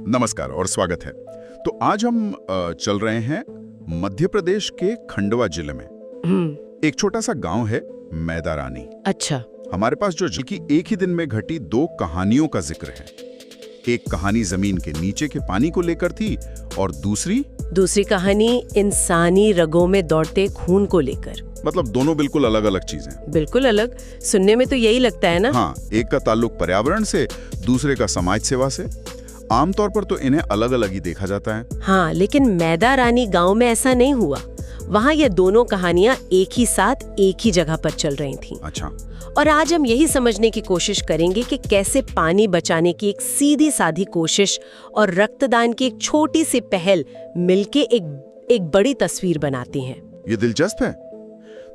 नमस्कार और स्वागत है। तो आज हम चल रहे हैं मध्य प्रदेश के खंडवा जिले में। एक छोटा सा गांव है मैदारानी। अच्छा। हमारे पास जो की एक ही दिन में घटी दो कहानियों का जिक्र है। एक कहानी जमीन के नीचे के पानी को लेकर थी और दूसरी कहानी इंसानी रगों में दौड़ते खून को लेकर। मतलब दोनों बिल्कुल अलग अलग चीजें। बिल्कुल अलग। सुनने में तो यही लगता है ना। हाँ, एक का ताल्लुक पर्यावरण से, दूसरे का समाज सेवा से। आमतौर पर तो इन्हें अलग अलग ही देखा जाता है। हाँ, लेकिन मैदारानी गांव में ऐसा नहीं हुआ। वहाँ ये दोनों कहानियाँ एक ही साथ एक ही जगह पर चल रही थीं। अच्छा। और आज हम यही समझने की कोशिश करेंगे कि कैसे पानी बचाने की एक सीधी साधी कोशिश और रक्तदान की एक छोटी सी पहल मिलके एक बड़ी तस्वीर बनाती हैं। ये दिलचस्प है।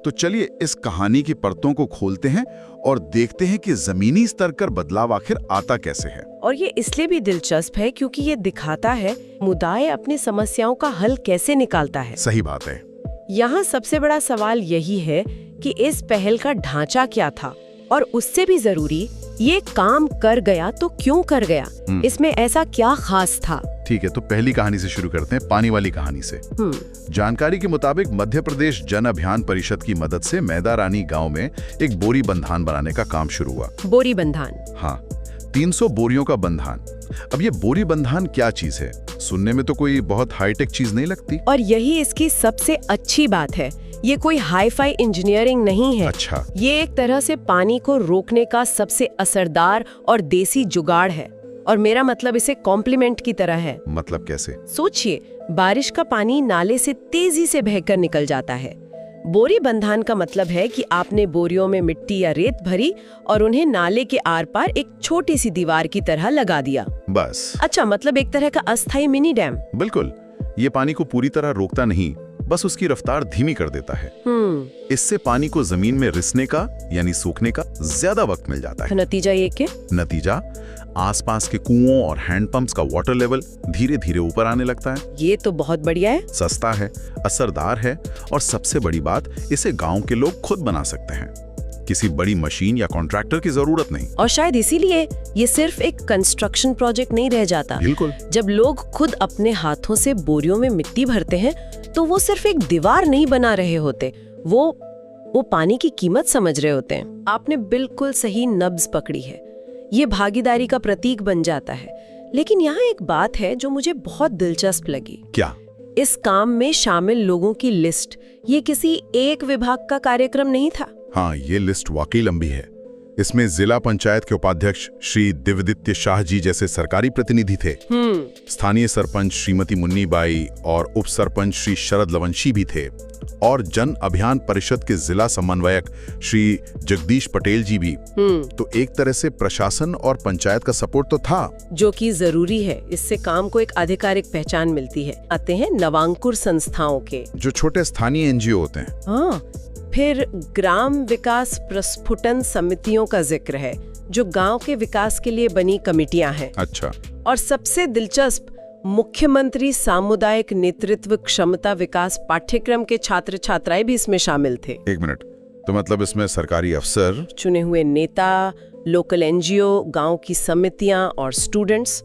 तो चलिए इस कहानी की परतों को खोलते हैं और देखते हैं कि जमीनी स्तर पर बदलाव आखिर आता कैसे है। और ये इसलिए भी दिलचस्प है क्योंकि ये दिखाता है समुदाय अपनी समस्याओं का हल कैसे निकालता है। सही बात है। यहाँ सबसे बड़ा सवाल यही है कि इस पहल का ढांचा क्या था, और उससे भी जरूरी ये काम कर गया तो क्यों कर गया, इसमें ऐसा क्या खास था। ठीक है, तो पहली कहानी से शुरू करते हैं, पानी वाली कहानी से। जानकारी के मुताबिक मध्य प्रदेश जन अभियान परिषद की मदद से मैदारानी गांव में एक बोरी बंधान बनाने का काम शुरू हुआ। बोरी बंधान? हाँ, 300 बोरियों का बंधान। अब ये बोरी बंधान क्या चीज है? सुनने में तो कोई बहुत हाईटेक चीज नहीं लगती। और यही इसकी सबसे अच्छी बात है, ये कोई हाई फाई इंजीनियरिंग नहीं है। अच्छा। ये एक तरह से पानी को रोकने का सबसे असरदार और देसी जुगाड़ है, और मेरा मतलब इसे कॉम्प्लीमेंट की तरह है। मतलब कैसे? सोचिए, बारिश का पानी नाले से तेजी से बहकर निकल जाता है। बोरी बंधान का मतलब है कि आपने बोरियों में मिट्टी या रेत भरी और उन्हें नाले के आर पार एक छोटी सी दीवार की तरह लगा दिया, बस। अच्छा, मतलब एक तरह का अस्थायी मिनी डैम। बिल्कुल। ये पानी को पूरी तरह रोकता नहीं, बस उसकी रफ्तार धीमी कर देता है। इससे पानी को जमीन में रिसने का यानी सूखने का ज्यादा वक्त मिल जाता है। नतीजा ये कि आसपास के कुओं और हैंडपंप्स का वाटर लेवल धीरे धीरे ऊपर आने लगता है। ये तो बहुत बढ़िया है। सस्ता है, असरदार है, और सबसे बड़ी बात, इसे गांव के लोग खुद बना सकते हैं। किसी बड़ी मशीन या कॉन्ट्रैक्टर की जरूरत नहीं। और शायद इसीलिए ये सिर्फ एक कंस्ट्रक्शन प्रोजेक्ट नहीं रह जाता। बिल्कुल। जब लोग खुद अपने हाथों से बोरियों में मिट्टी भरते हैं तो वो सिर्फ एक दीवार नहीं बना रहे होते, वो पानी की कीमत समझ रहे होते हैं। आपने बिल्कुल सही नब्ज पकड़ी है। ये भागीदारी का प्रतीक बन जाता है। लेकिन यहाँ एक बात है जो मुझे बहुत दिलचस्प लगी। क्या? इस काम में शामिल लोगों की लिस्ट, ये किसी एक विभाग का कार्यक्रम नहीं था। हाँ, ये लिस्ट वाकई लंबी है। इसमें जिला पंचायत के उपाध्यक्ष श्री दिव्यदित्य शाह जी जैसे सरकारी प्रतिनिधि थे। स्थानीय सरपंच श्रीमती मुन्नी बाई और उप सरपंच श्री शरद लवंशी भी थे, और जन अभियान परिषद के जिला समन्वयक श्री जगदीश पटेल जी भी। तो एक तरह से प्रशासन और पंचायत का सपोर्ट तो था, जो कि जरूरी है। इससे काम को एक आधिकारिक पहचान मिलती है। आते हैं नवांकुर संस्थाओं के, जो छोटे स्थानीय एनजीओ होते हैं। हाँ, फिर ग्राम विकास प्रस्फुटन समितियों का जिक्र है, जो गांव के विकास के लिए बनी कमेटियां हैं। अच्छा। और सबसे दिलचस्प, मुख्यमंत्री सामुदायिक नेतृत्व क्षमता विकास पाठ्यक्रम के छात्र छात्राएं भी इसमें शामिल थे। एक मिनट, तो मतलब इसमें सरकारी अफसर, चुने हुए नेता, लोकल एनजीओ, गांव की समितियां और स्टूडेंट्स,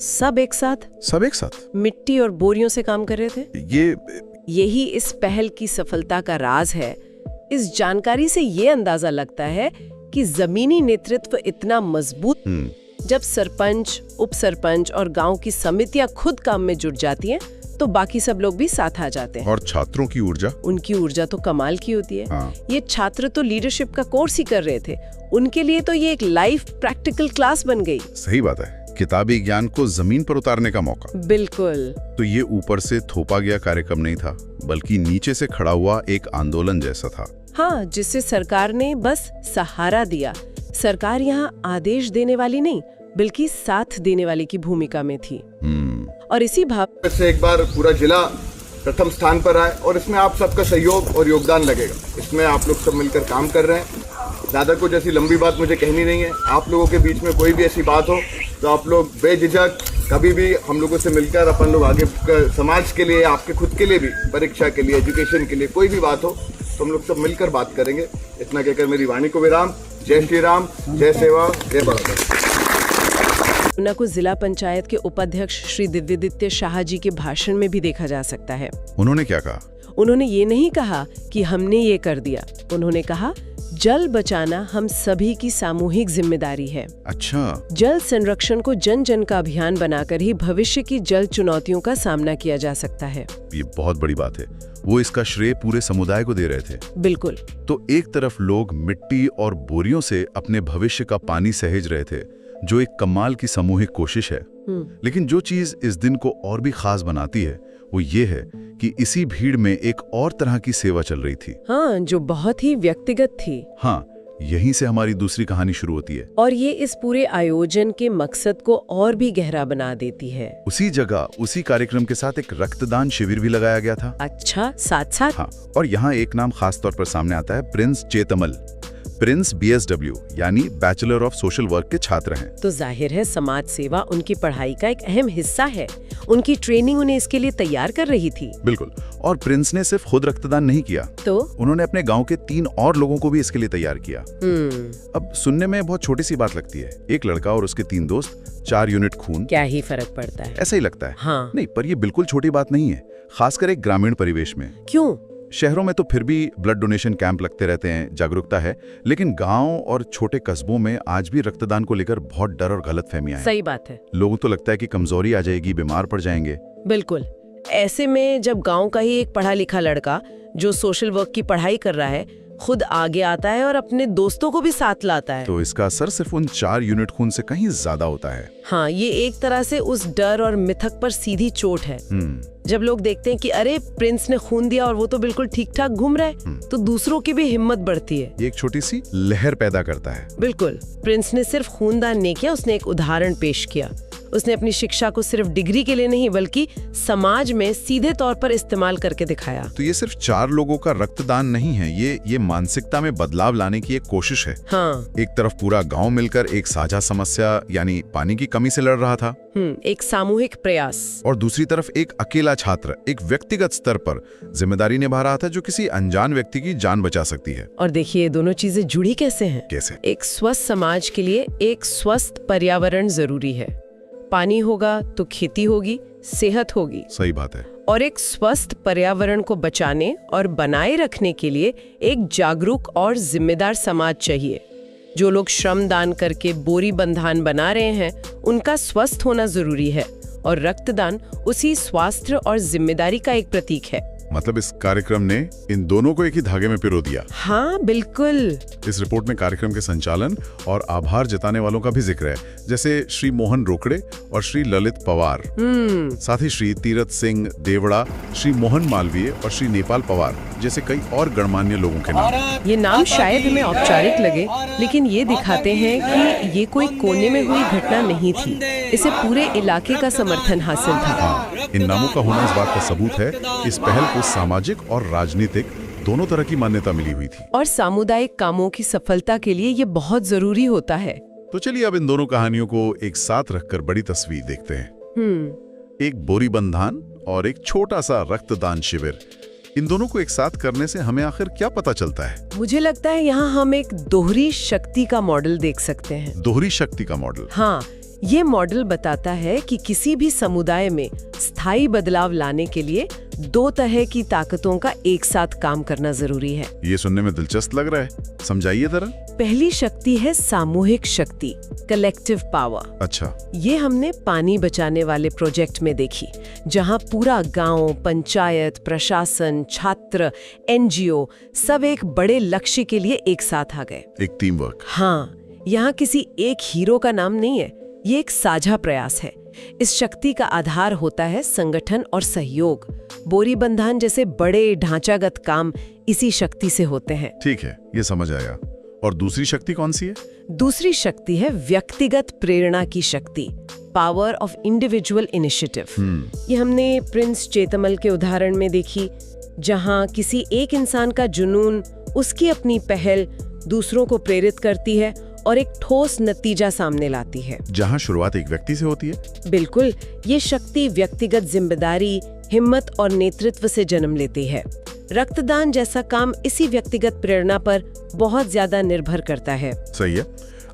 सब एक साथ मिट्टी और बोरियों से काम कर रहे थे। यही इस पहल की सफलता का राज है। इस जानकारी से ये अंदाजा लगता है कि जमीनी नेतृत्व इतना मजबूत, जब सरपंच, उप सरपंच और गांव की समितियां खुद काम में जुट जाती हैं, तो बाकी सब लोग भी साथ आ जाते हैं। और छात्रों की ऊर्जा, उनकी ऊर्जा तो कमाल की होती है। ये छात्र तो लीडरशिप का कोर्स ही कर रहे थे, उनके लिए तो ये एक लाइव प्रैक्टिकल क्लास बन गई। सही बात है, किताबी ज्ञान को जमीन पर उतारने का मौका। बिल्कुल। तो ये ऊपर से थोपा गया कार्यक्रम नहीं था, बल्कि नीचे से खड़ा हुआ एक आंदोलन जैसा था। हाँ, जिससे सरकार ने बस सहारा दिया। सरकार यहाँ आदेश देने वाली नहीं, बल्कि साथ देने वाले की भूमिका में थी। और इसी भाव से एक बार पूरा जिला प्रथम स्थान पर आए, और इसमें आप सबका सहयोग और योगदान लगेगा। इसमें आप लोग सब मिलकर काम कर रहे हैं। ज़्यादा कुछ ऐसी लंबी बात मुझे कहनी नहीं है। आप लोगों के बीच में कोई भी ऐसी बात हो तो आप लोग बेझिझक कभी भी हम लोगों से मिलकर अपन लोग आगे समाज के लिए, आपके खुद के लिए भी, परीक्षा के लिए, एजुकेशन के लिए कोई भी बात हो तो हम लोग सब मिलकर बात करेंगे। इतना कहकर मेरी वाणी को विराम। जय श्री राम, जय सेवा, जय बड़ौदा। भावना को जिला पंचायत के उपाध्यक्ष श्री दिव्यदित्य शाह जी के भाषण में भी देखा जा सकता है। उन्होंने क्या कहा? उन्होंने ये नहीं कहा कि हमने ये कर दिया। उन्होंने कहा जल बचाना हम सभी की सामूहिक जिम्मेदारी है। अच्छा। जल संरक्षण को जन जन का अभियान बनाकर ही भविष्य की जल चुनौतियों का सामना किया जा सकता है। ये बहुत बड़ी बात है। वो इसका श्रेय पूरे समुदाय को दे रहे थे। बिल्कुल। तो एक तरफ लोग मिट्टी और बोरियों से अपने भविष्य का पानी सहेज रहे थे, जो एक कमाल की सामूहिक कोशिश है। लेकिन जो चीज इस दिन को और भी खास बनाती है वो ये है कि इसी भीड़ में एक और तरह की सेवा चल रही थी। हाँ, जो बहुत ही व्यक्तिगत थी। हाँ, यहीं से हमारी दूसरी कहानी शुरू होती है। और ये इस पूरे आयोजन के मकसद को और भी गहरा बना देती है। उसी जगह उसी कार्यक्रम के साथ एक रक्तदान शिविर भी लगाया गया था। अच्छा, साथ साथ? हाँ, और यहाँ एक नाम खास तौर पर सामने आता है, प्रिंस चेतमल। प्रिंस BSW यानी बैचलर ऑफ सोशल वर्क के छात्र हैं। तो जाहिर है समाज सेवा उनकी पढ़ाई का एक अहम हिस्सा है। उनकी ट्रेनिंग उन्हें इसके लिए तैयार कर रही थी। बिल्कुल। और प्रिंस ने सिर्फ खुद रक्तदान नहीं किया, तो उन्होंने अपने गांव के 3 और लोगों को भी इसके लिए तैयार किया। अब सुनने में बहुत छोटी सी बात लगती है, एक लड़का और उसके 3 दोस्त, 4 यूनिट खून, क्या ही फर्क पड़ता है? ऐसा ही लगता है। हाँ। नहीं, पर ये बिल्कुल छोटी बात नहीं है, खासकर एक ग्रामीण परिवेश में। क्यों? शहरों में तो फिर भी ब्लड डोनेशन कैंप लगते रहते हैं, जागरूकता है, लेकिन गांव और छोटे कस्बों में आज भी रक्तदान को लेकर बहुत डर और गलतफहमियां हैं। सही बात है। लोगों को तो लगता है कि कमजोरी आ जाएगी, बीमार पड़ जाएंगे। बिल्कुल। ऐसे में जब गांव का ही एक पढ़ा लिखा लड़का जो सोशल वर्क की पढ़ाई कर रहा है खुद आगे आता है और अपने दोस्तों को भी साथ लाता है, तो इसका असर सिर्फ उन 4 यूनिट खून से कहीं ज्यादा होता है। हाँ, ये एक तरह से उस डर और मिथक पर सीधी चोट है। जब लोग देखते हैं कि अरे प्रिंस ने खून दिया और वो तो बिल्कुल ठीक ठाक घूम रहा है, तो दूसरों की भी हिम्मत बढ़ती है। ये एक छोटी सी लहर पैदा करता है। बिल्कुल। प्रिंस ने सिर्फ खूनदान नहीं किया, उसने एक उदाहरण पेश किया। उसने अपनी शिक्षा को सिर्फ डिग्री के लिए नहीं बल्कि समाज में सीधे तौर पर इस्तेमाल करके दिखाया। तो ये सिर्फ 4 लोगों का रक्तदान नहीं है, ये मानसिकता में बदलाव लाने की एक कोशिश है। हाँ। एक तरफ पूरा गांव मिलकर एक साझा समस्या यानी पानी की कमी से लड़ रहा था, एक सामूहिक प्रयास। और दूसरी तरफ एक अकेला छात्र एक व्यक्तिगत स्तर पर जिम्मेदारी निभा रहा था जो किसी अनजान व्यक्ति की जान बचा सकती है। और देखिए दोनों चीजें जुड़ी कैसे हैं? कैसे? एक स्वस्थ समाज के लिए एक स्वस्थ पर्यावरण जरूरी है। पानी होगा तो खेती होगी, सेहत होगी। सही बात है। और एक स्वस्थ पर्यावरण को बचाने और बनाए रखने के लिए एक जागरूक और जिम्मेदार समाज चाहिए। जो लोग श्रम दान करके बोरी बंधान बना रहे हैं उनका स्वस्थ होना जरूरी है, और रक्तदान उसी स्वास्थ्य और जिम्मेदारी का एक प्रतीक है। मतलब इस कार्यक्रम ने इन दोनों को एक ही धागे में पिरो दिया। हाँ बिल्कुल। इस रिपोर्ट में कार्यक्रम के संचालन और आभार जताने वालों का भी जिक्र है, जैसे श्री मोहन रोकड़े और श्री ललित पवार। साथ ही श्री तीरथ सिंह देवड़ा, श्री मोहन मालवीय और श्री नेपाल पवार जैसे कई और गणमान्य लोगों के नाम। ये नाम शायद हमें औपचारिक लगे, लेकिन ये दिखाते हैं कि ये कोई कोने में हुई घटना नहीं थी, इसे पूरे इलाके का समर्थन हासिल था। इन नामों का होना इस बात का सबूत है इस पहल को सामाजिक और राजनीतिक दोनों तरह की मान्यता मिली हुई थी। और सामुदायिक कामों की सफलता के लिए ये बहुत जरूरी होता है। तो चलिए अब इन दोनों कहानियों को एक साथ रखकर बड़ी तस्वीर देखते हैं। एक बोरी बंधान और एक छोटा सा रक्तदान शिविर, इन दोनों को एक साथ करने से हमें आखिर क्या पता चलता है? मुझे लगता है यहाँ हम एक दोहरी शक्ति का मॉडल देख सकते हैं। दोहरी शक्ति का मॉडल? हाँ, ये मॉडल बताता है कि किसी भी समुदाय में स्थायी बदलाव लाने के लिए 2 तरह की ताकतों का एक साथ काम करना जरूरी है। ये सुनने में दिलचस्प लग रहा है, समझाइए जरा। पहली शक्ति है सामूहिक शक्ति, कलेक्टिव पावर। अच्छा। ये हमने पानी बचाने वाले प्रोजेक्ट में देखी, जहाँ पूरा गांव, पंचायत, प्रशासन, छात्र, NGO सब एक बड़े लक्ष्य के लिए एक साथ आ गए। एक टीम वर्क। हाँ, यहाँ किसी एक हीरो का नाम नहीं है, ये एक साझा प्रयास है। इस शक्ति का आधार होता है संगठन और सहयोग। बोरी बंधान जैसे बड़े ढांचागत काम इसी शक्ति से होते हैं। ठीक है, ये समझ आया। और दूसरी शक्ति कौन सी है? दूसरी शक्ति है व्यक्तिगत प्रेरणा की शक्ति, पावर ऑफ इंडिविजुअल इनिशिएटिव। ये हमने प्रिंस चेतमल के उदाहरण में देखी, जहां किसी एक इंसान का जुनून, उसकी अपनी पहल दूसरों को प्रेरित करती है और एक ठोस नतीजा सामने लाती है। जहां शुरुआत एक व्यक्ति से होती है। बिल्कुल, ये शक्ति व्यक्तिगत जिम्मेदारी, हिम्मत और नेतृत्व से जन्म लेती है। रक्तदान जैसा काम इसी व्यक्तिगत प्रेरणा पर बहुत ज्यादा निर्भर करता है। सही है।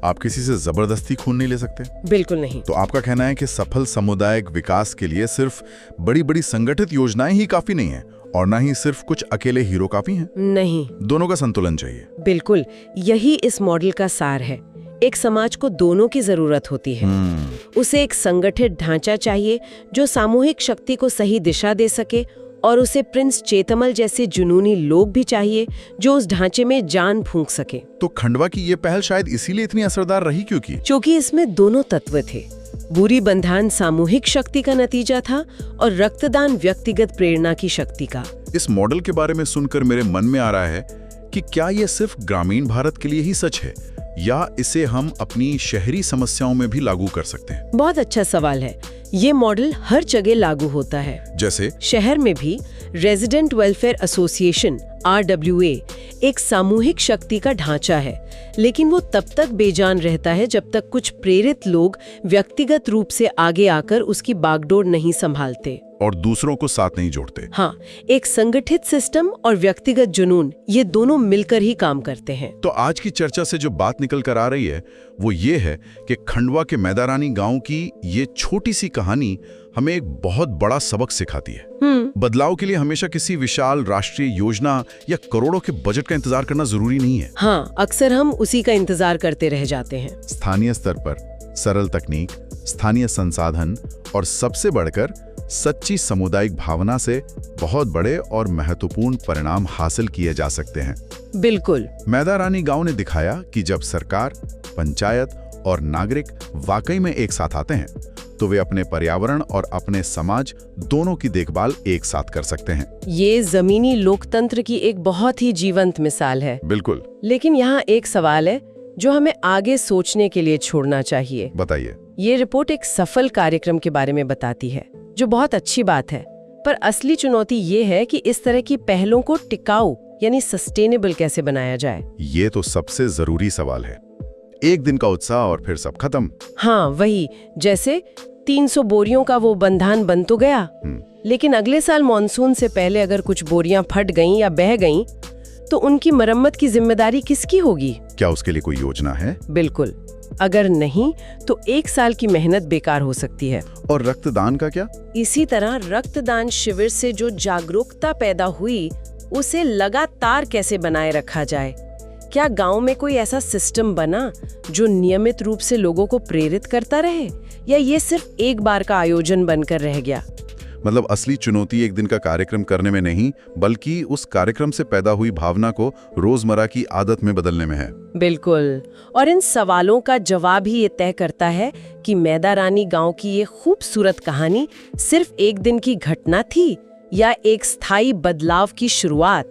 आप किसी से जबरदस्ती खून नहीं ले सकते। बिल्कुल नहीं। तो आपका कहना है कि सफल सामुदायिक विकास के लिए सिर्फ बड़ी बड़ी संगठित योजनाएं ही काफी नहीं है और ना ही सिर्फ कुछ अकेले हीरो काफी हैं। नहीं, दोनों का संतुलन चाहिए। बिल्कुल, यही इस मॉडल का सार है। एक समाज को दोनों की जरूरत होती है। उसे एक संगठित ढांचा चाहिए जो सामूहिक शक्ति को सही दिशा दे सके, और उसे प्रिंस चेतमल जैसे जुनूनी लोग भी चाहिए जो उस ढांचे में जान फूंक सके। तो खंडवा की ये पहल शायद इसीलिए इतनी असरदार रही क्योंकि इसमें दोनों तत्व थे। बुरी बंधान सामूहिक शक्ति का नतीजा था और रक्तदान व्यक्तिगत प्रेरणा की शक्ति का। इस मॉडल के बारे में सुनकर मेरे मन में आ रहा है कि क्या ये सिर्फ ग्रामीण भारत के लिए ही सच है या इसे हम अपनी शहरी समस्याओं में भी लागू कर सकते हैं? बहुत अच्छा सवाल है। ये मॉडल हर जगह लागू होता है। जैसे शहर में भी रेजिडेंट वेलफेयर एसोसिएशन RWA एक सामूहिक शक्ति का ढांचा है, लेकिन वो तब तक बेजान रहता है जब तक कुछ प्रेरित लोग व्यक्तिगत रूप से आगे आकर उसकी बागडोर नहीं संभालते और दूसरों को साथ नहीं जोड़ते। हाँ, एक संगठित सिस्टम और व्यक्तिगत जुनून, ये दोनों मिलकर ही काम करते हैं। तो आज की चर्चा से जो बात निकल कर आ रही है वो ये है कि खंडवा के मैदारानी गांव की ये छोटी सी कहानी हमें एक बहुत बड़ा सबक सिखाती है। बदलाव के लिए हमेशा किसी विशाल राष्ट्रीय योजना या करोड़ों के बजट का इंतजार करना जरूरी नहीं है। हाँ, अक्सर हम उसी का इंतजार करते रह जाते हैं। स्थानीय स्तर पर सरल तकनीक, स्थानीय संसाधन और सबसे बढ़कर सच्ची सामुदायिक भावना से बहुत बड़े और महत्वपूर्ण परिणाम हासिल किए जा सकते हैं। बिल्कुल। मैदारानी गांव ने दिखाया कि जब सरकार, पंचायत और नागरिक वाकई में एक साथ आते हैं तो वे अपने पर्यावरण और अपने समाज दोनों की देखभाल एक साथ कर सकते हैं। ये जमीनी लोकतंत्र की एक बहुत ही जीवंत मिसाल है। बिल्कुल। लेकिन यहाँ एक सवाल है जो हमें आगे सोचने के लिए छोड़ना चाहिए। बताइए। ये रिपोर्ट एक सफल कार्यक्रम के बारे में बताती है, जो बहुत अच्छी बात है, पर असली चुनौती ये है कि इस तरह की पहलों को टिकाऊ यानी सस्टेनेबल कैसे बनाया जाए। ये तो सबसे जरूरी सवाल है। एक दिन का उत्साह और फिर सब खत्म। हाँ, वही, जैसे 300 बोरियों का वो बंधान बन तो गया, लेकिन अगले साल मॉनसून से पहले अगर कुछ बोरियां फट गईं या बह गईं, तो उनकी मरम्मत की जिम्मेदारी किसकी होगी? क्या उसके लिए कोई योजना है? बिल्कुल। अगर नहीं तो 1 साल की मेहनत बेकार हो सकती है। और रक्तदान का क्या? इसी तरह रक्तदान शिविर से जो जागरूकता पैदा हुई, उसे लगातार कैसे बनाए रखा जाए? क्या गांव में कोई ऐसा सिस्टम बना जो नियमित रूप से लोगों को प्रेरित करता रहे, या ये सिर्फ एक बार का आयोजन बनकर रह गया? मतलब असली चुनौती एक दिन का कार्यक्रम करने में नहीं, बल्कि उस कार्यक्रम से पैदा हुई भावना को रोजमर्रा की आदत में बदलने में है। बिल्कुल। और इन सवालों का जवाब ही ये तय करता है कि मैदारानी गांव की ये खूबसूरत कहानी सिर्फ एक दिन की घटना थी या एक स्थायी बदलाव की शुरुआत।